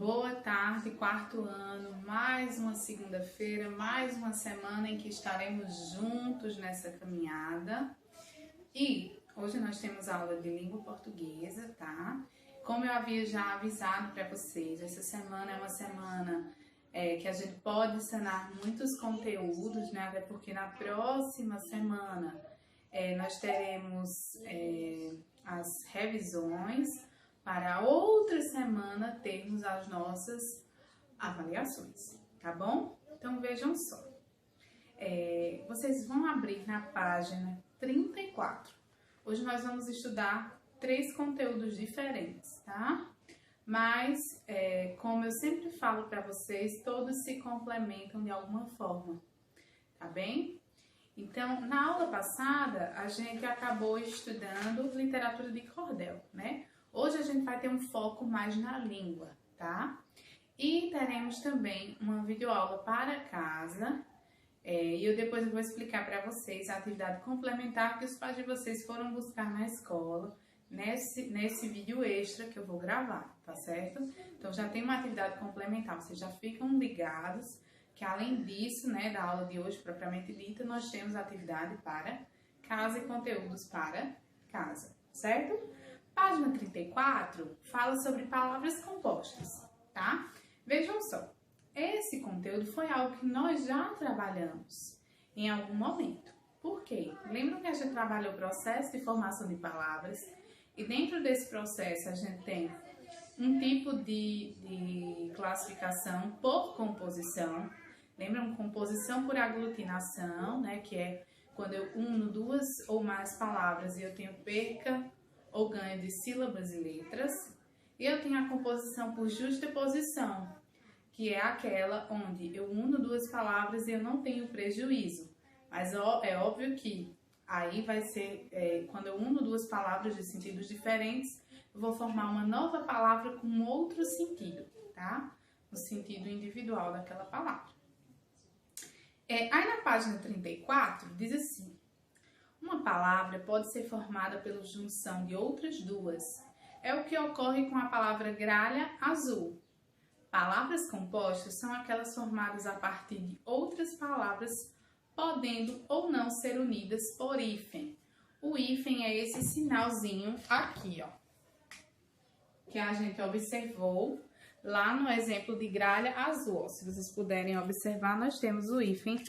Boa tarde, quarto ano, mais uma segunda-feira, mais uma semana em que estaremos juntos nessa caminhada. E hoje nós temos aula de língua portuguesa, tá? Como eu havia já avisado para vocês, essa semana é uma semana que a gente pode sanar muitos conteúdos, né? Até porque na próxima semana nós teremos as revisões, para outra semana termos as nossas avaliações, tá bom? Então vejam só, vocês vão abrir na página 34. Hoje nós vamos estudar 3 conteúdos diferentes, tá? Mas, como eu sempre falo para vocês, todos se complementam de alguma forma, tá bem? Então, na aula passada, a gente acabou estudando literatura de cordel, né? Hoje a gente vai ter um foco mais na língua, tá? E teremos também uma videoaula para casa. E eu depois vou explicar para vocês a atividade complementar que os pais de vocês foram buscar na escola, nesse vídeo extra que eu vou gravar, tá certo? Então já tem uma atividade complementar, vocês já ficam ligados que além disso, né, da aula de hoje propriamente dita, nós temos atividade para casa e conteúdos para casa, certo? Página 34 fala sobre palavras compostas, tá? Vejam só, esse conteúdo foi algo que nós já trabalhamos em algum momento. Por quê? Lembram que a gente trabalhou o processo de formação de palavras e dentro desse processo a gente tem um tipo de classificação por composição. Lembram? Composição por aglutinação, né? Que é quando eu uno 2 ou mais palavras e eu tenho perca ou ganho de sílabas e letras. E eu tenho a composição por justaposição, que é aquela onde eu uno 2 palavras e eu não tenho prejuízo. Mas é óbvio que aí vai ser, quando eu uno 2 palavras de sentidos diferentes, eu vou formar uma nova palavra com outro sentido, tá? No sentido individual daquela palavra. Aí na página 34 diz assim: uma palavra pode ser formada pela junção de outras duas. É o que ocorre com a palavra gralha azul. Palavras compostas são aquelas formadas a partir de outras palavras, podendo ou não ser unidas por hífen. O hífen é esse sinalzinho aqui, ó, que a gente observou lá no exemplo de gralha azul. Se vocês puderem observar, nós temos o hífen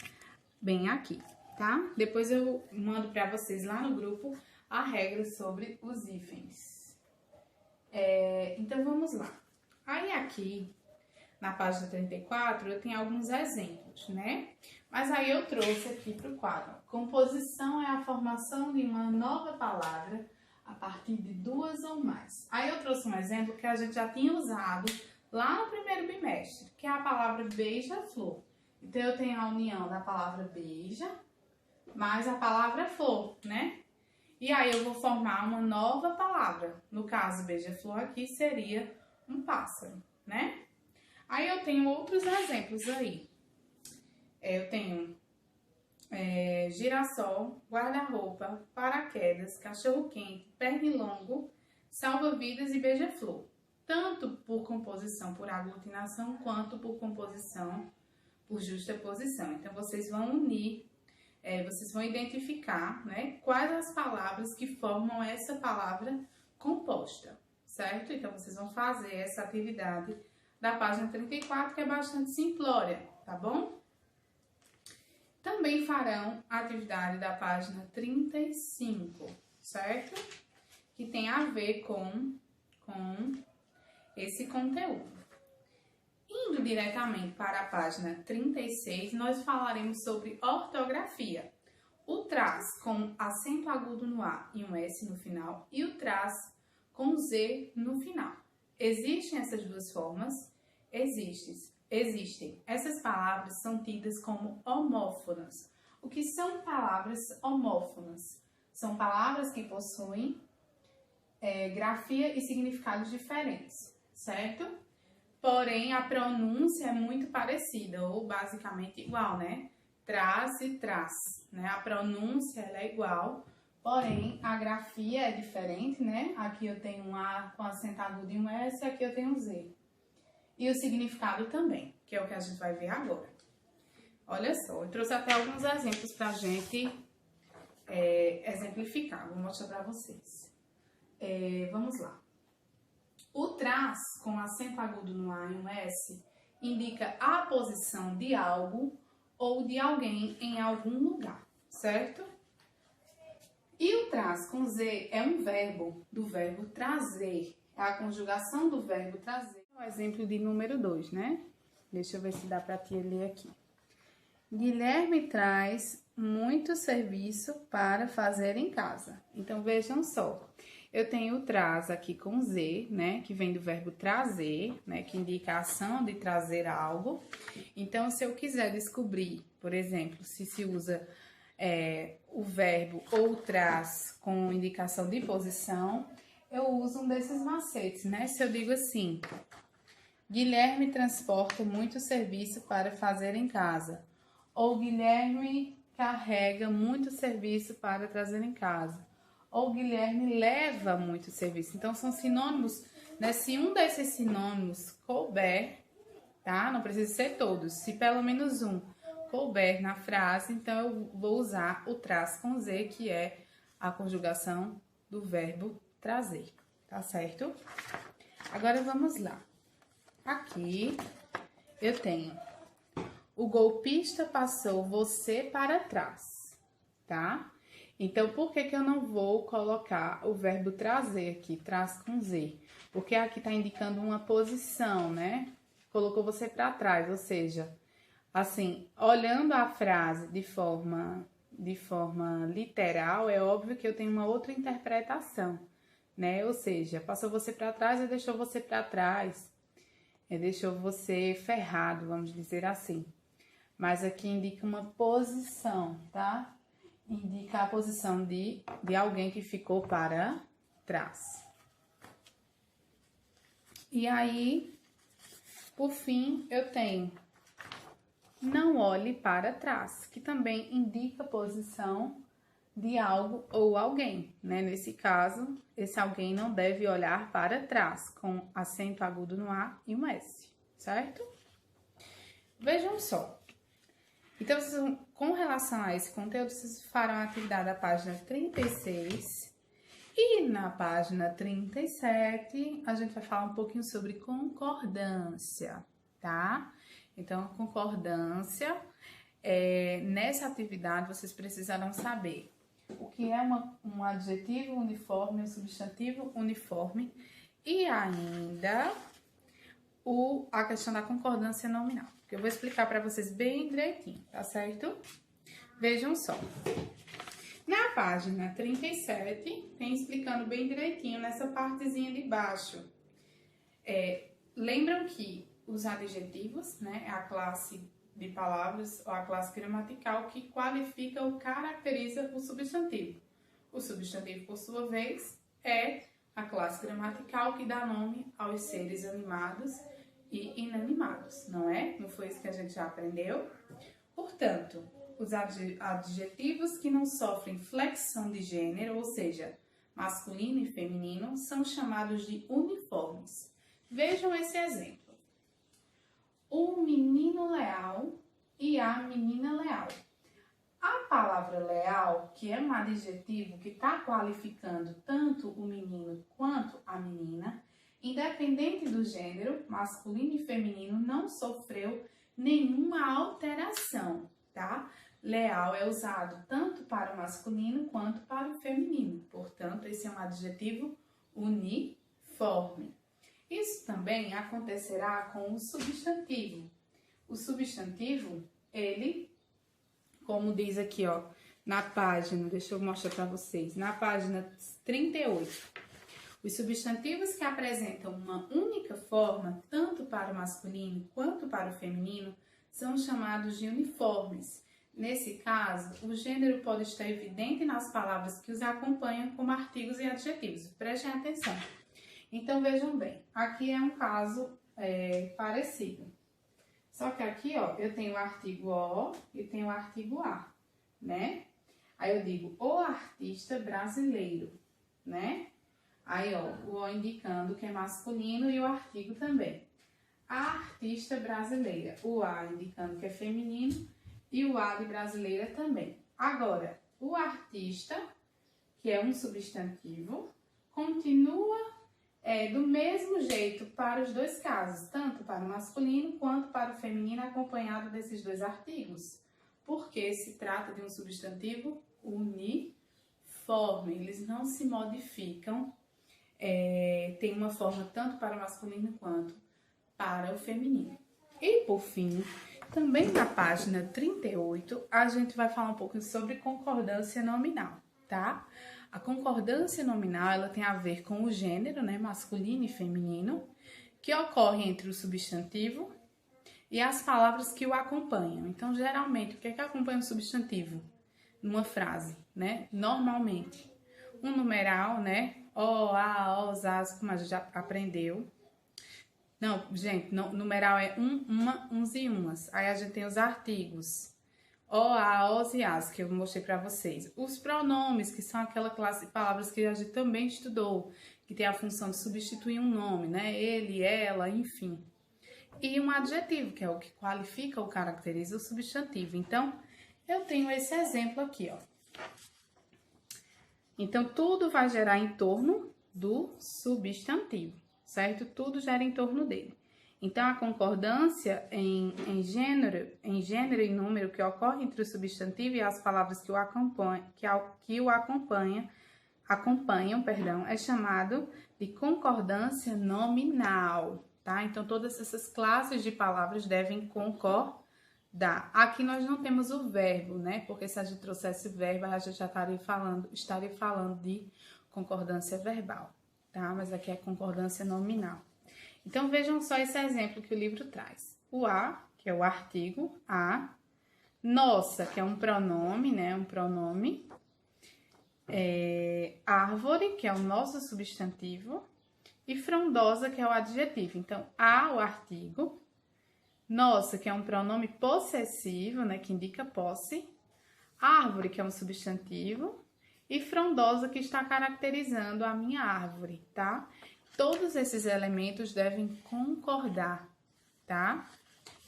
bem aqui, tá? Depois eu mando para vocês lá no grupo a regra sobre os hífens. Então vamos lá. Aí aqui na página 34 eu tenho alguns exemplos, né? Mas aí eu trouxe aqui para o quadro. Composição é a formação de uma nova palavra a partir de 2 ou mais. Aí eu trouxe um exemplo que a gente já tinha usado lá no primeiro bimestre, que é a palavra beija-flor. Então eu tenho a união da palavra beija mais a palavra flor, né? E aí eu vou formar uma nova palavra. No caso, beija-flor aqui seria um pássaro, né? Aí eu tenho outros exemplos aí. Eu tenho girassol, guarda-roupa, paraquedas, cachorro-quente, pernilongo, salva-vidas e beija-flor. Tanto por composição por aglutinação, quanto por composição por justaposição. Então, vocês vão unir, vocês vão identificar, né, quais as palavras que formam essa palavra composta, certo? Então, vocês vão fazer essa atividade da página 34, que é bastante simplória, tá bom? Também farão a atividade da página 35, certo? Que tem a ver com esse conteúdo. Indo diretamente para a página 36, nós falaremos sobre ortografia. O traz com acento agudo no A e um S no final, e o traz com Z no final. Existem essas duas formas? Existem. Essas palavras são tidas como homófonas. O que são palavras homófonas? São palavras que possuem grafia e significados diferentes, certo? Porém, a pronúncia é muito parecida, ou basicamente igual, né? Traz e traz, né? A pronúncia ela é igual, porém, a grafia é diferente, né? Aqui eu tenho um A com acento agudo e um S, aqui eu tenho um Z. e o significado também, que é o que a gente vai ver agora. Olha só, eu trouxe até alguns exemplos pra gente exemplificar. Vou mostrar pra vocês. Vamos lá. O traz, com acento agudo no A e um S, indica a posição de algo ou de alguém em algum lugar, certo? E o traz com Z é um verbo do verbo trazer. É a conjugação do verbo trazer. O exemplo de número 2, né? Deixa eu ver se dá pra tia ler aqui. Guilherme traz muito serviço para fazer em casa. Então, vejam só. Eu tenho o traz aqui com Z, né? Que vem do verbo trazer, né? Que indica a ação de trazer algo. Então, se eu quiser descobrir, por exemplo, se usa o verbo ou traz com indicação de posição, eu uso um desses macetes, né? Se eu digo assim, Guilherme transporta muito serviço para fazer em casa. Ou Guilherme carrega muito serviço para trazer em casa. Ou Guilherme leva muito serviço. Então, são sinônimos, né? Se um desses sinônimos couber, tá? Não precisa ser todos. Se pelo menos um couber na frase, então eu vou usar o traz com Z, que é a conjugação do verbo trazer, tá certo? Agora, vamos lá. Aqui, eu tenho... O golpista passou você para trás, tá? Então, por que eu não vou colocar o verbo trazer aqui, traz com Z? Porque aqui tá indicando uma posição, né? Colocou você para trás, ou seja, assim, olhando a frase de forma literal, é óbvio que eu tenho uma outra interpretação, né? Ou seja, passou você para trás e deixou você para trás, deixou você ferrado, vamos dizer assim. Mas aqui indica uma posição, tá? Indica a posição de alguém que ficou para trás. E aí, por fim, eu tenho não olhe para trás, que também indica a posição de algo ou alguém, né? Nesse caso, esse alguém não deve olhar para trás, com acento agudo no A e um S, certo? Vejam só. Então, com relação a esse conteúdo, vocês farão a atividade da página 36 e na página 37 a gente vai falar um pouquinho sobre concordância, tá? Então, concordância, nessa atividade vocês precisarão saber o que é um adjetivo uniforme, um substantivo uniforme e ainda a questão da concordância nominal. Eu vou explicar para vocês bem direitinho, tá certo? Vejam só. Na página 37, tem explicando bem direitinho nessa partezinha de baixo. Lembram que os adjetivos, né, é a classe de palavras ou a classe gramatical que qualifica ou caracteriza o substantivo. O substantivo, por sua vez, é a classe gramatical que dá nome aos seres animados e inanimados, não é? Não foi isso que a gente já aprendeu? Portanto, os adjetivos que não sofrem flexão de gênero, ou seja, masculino e feminino, são chamados de uniformes. Vejam esse exemplo. O menino leal e a menina leal. A palavra leal, que é um adjetivo que está qualificando tanto o menino quanto a menina, independente do gênero, masculino e feminino, não sofreu nenhuma alteração, tá? Leal é usado tanto para o masculino quanto para o feminino. Portanto, esse é um adjetivo uniforme. Isso também acontecerá com o substantivo. O substantivo, ele, como diz aqui, ó, na página, deixa eu mostrar para vocês, na página 38. Os substantivos que apresentam uma única forma, tanto para o masculino quanto para o feminino, são chamados de uniformes. Nesse caso, o gênero pode estar evidente nas palavras que os acompanham como artigos e adjetivos. Prestem atenção. Então, vejam bem, aqui é um caso parecido. Só que aqui, ó, eu tenho o artigo O e tenho o artigo A, né? Aí eu digo, o artista brasileiro, né? Aí, ó, o O indicando que é masculino e o artigo também. a artista brasileira. O A indicando que é feminino e o A de brasileira também. Agora, o artista, que é um substantivo, continua do mesmo jeito para os dois casos, tanto para o masculino quanto para o feminino, acompanhado desses dois artigos, porque se trata de um substantivo uniforme, eles não se modificam, tem uma forma tanto para o masculino quanto para o feminino. E por fim, também na página 38, a gente vai falar um pouco sobre concordância nominal, tá? A concordância nominal, ela tem a ver com o gênero, né, masculino e feminino, que ocorre entre o substantivo e as palavras que o acompanham. Então, geralmente, o que é que acompanha o substantivo numa frase, né? Normalmente, um numeral, né? O, a, os, as, como a gente já aprendeu. Não, gente, numeral é uma, uns e umas. Aí a gente tem os artigos. O, a, os e as, que eu mostrei para vocês. Os pronomes, que são aquela classe de palavras que a gente também estudou, que tem a função de substituir um nome, né? Ele, ela, enfim. E um adjetivo, que é o que qualifica ou caracteriza o substantivo. Então, eu tenho esse exemplo aqui, ó. Então, tudo vai gerar em torno do substantivo, certo? Tudo gera em torno dele. Então, a concordância em gênero e número que ocorre entre o substantivo e as palavras que o acompanham, é chamado de concordância nominal, tá? Então, todas essas classes de palavras devem concordar. Aqui nós não temos o verbo, né? Porque se a gente trouxesse o verbo, a gente já estaria falando de concordância verbal, tá? Mas aqui é concordância nominal. Então, vejam só esse exemplo que o livro traz. O a, que é o artigo, a. Nossa, que é um pronome, né? Um pronome. Árvore, que é o nosso substantivo. E frondosa, que é o adjetivo. Então, a, o artigo. Nossa, que é um pronome possessivo, né? Que indica posse. Árvore, que é um substantivo. E frondosa, que está caracterizando a minha árvore, tá? Todos esses elementos devem concordar, tá?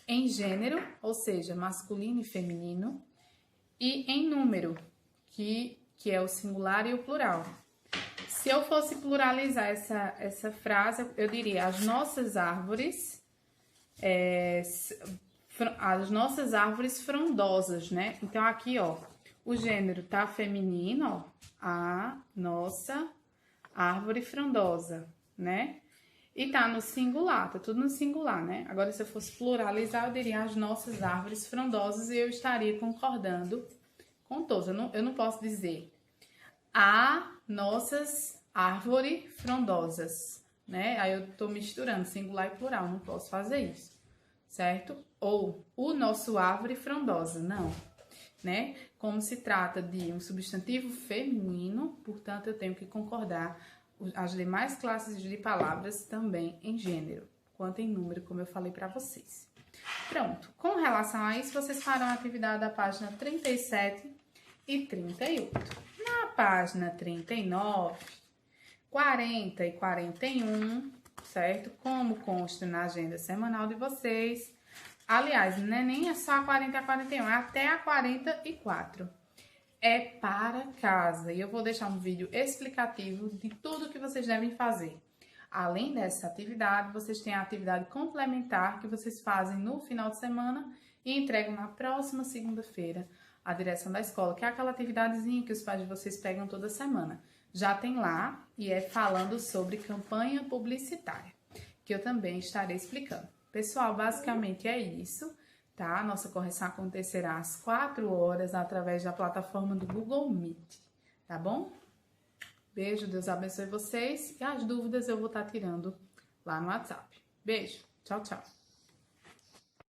Em gênero, ou seja, masculino e feminino, e em número, que é o singular e o plural. Se eu fosse pluralizar essa frase, eu diria as nossas árvores frondosas, né? Então, aqui, ó, o gênero tá feminino, ó, a nossa árvore frondosa, né? E tá no singular, tá tudo no singular, né? Agora, se eu fosse pluralizar, eu diria as nossas árvores frondosas e eu estaria concordando com todos. Eu não posso dizer a nossas árvores frondosas, né? Aí eu tô misturando singular e plural, não posso fazer isso, certo? Ou o nosso árvore frondosa, não, né? Como se trata de um substantivo feminino, portanto, eu tenho que concordar as demais classes de palavras também em gênero, quanto em número, como eu falei para vocês. Pronto, com relação a isso, vocês farão a atividade da página 37 e 38. Na página 39, 40 e 41, certo? Como consta na agenda semanal de vocês. Aliás, não é nem só a 40 e a 41, é até a 44. É para casa. E eu vou deixar um vídeo explicativo de tudo que vocês devem fazer. Além dessa atividade, vocês têm a atividade complementar que vocês fazem no final de semana e entregam na próxima segunda-feira à direção da escola, que é aquela atividadezinha que os pais de vocês pegam toda semana. Já tem lá e é falando sobre campanha publicitária, que eu também estarei explicando. Pessoal, basicamente é isso, tá? Nossa correção acontecerá às 4 horas através da plataforma do Google Meet, tá bom? Beijo, Deus abençoe vocês e as dúvidas eu vou estar tirando lá no WhatsApp. Beijo, tchau, tchau.